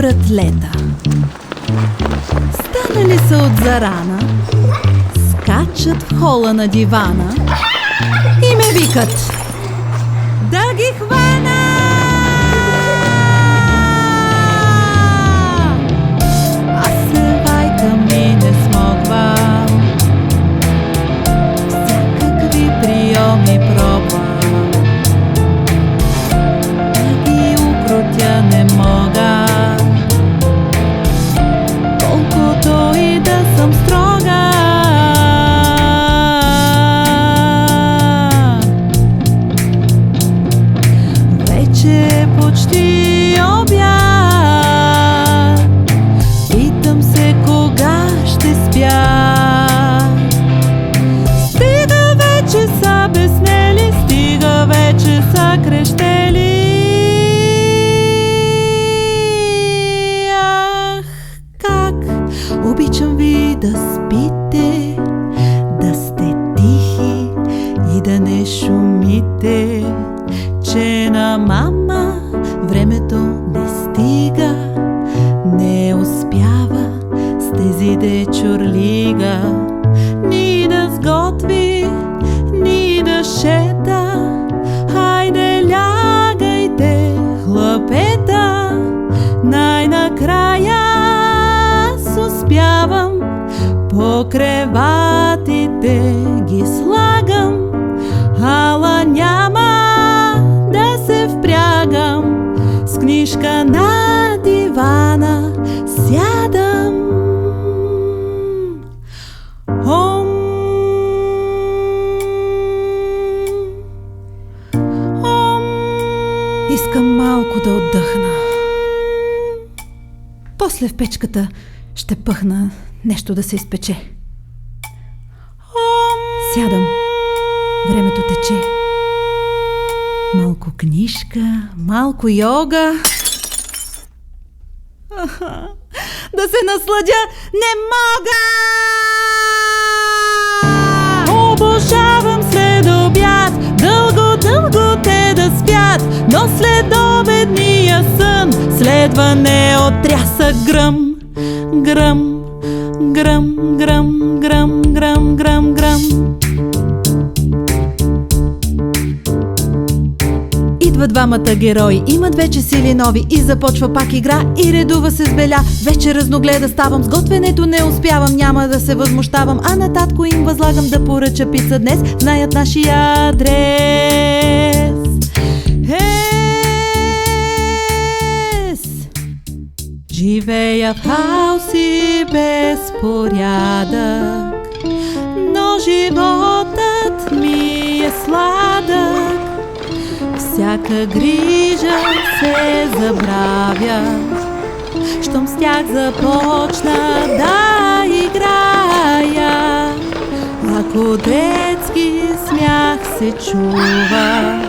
братлета. Станали са от зарана, скачат в хола на дивана и ме викат: да ги хвана! Аз се вайкам и не смогвам, всякакви приеми пробвам, да ги укротя не мога, колкото и да съм строга. Вече почти обяд, питам се кога ще спя. Стига вече са безсмели, стига вече са крещели. Ах, как обичам ви да спите, да сте тихи и да не шумите, че на мама времето не стига, не успява с тези де чурлига, ни да сготви, ни да шета. Хайде лягайте, хлапета, най-накрая аз успявам, по креватите ги слагам, ала няма да се впрягам, с книжка на дивана сядам. Ом, ом. Искам малко да отдъхна. После в печката ще пъхна нещо да се изпече. Сядам. Времето тече. Малко книжка, малко йога. Да се насладя не мога! Обожавам след обяд, дълго те да спят, но след обедния сън следва неотрясък гръм. Гръм, гръм, гръм, гръм, гръм, гръм, гръм. Идват двамата герои, имат вече сили нови и започва пак игра и редува се с беля. Вече разногледа ставам, с готвенето не успявам, няма да се възмущавам, а на татко им възлагам да поръча пица днес, знаят нашия адрес. Живея в хаос и безпорядък, но животът ми е сладък. Всяка грижа се забравя, щом с тях започна да играя. Ако детски смях се чува,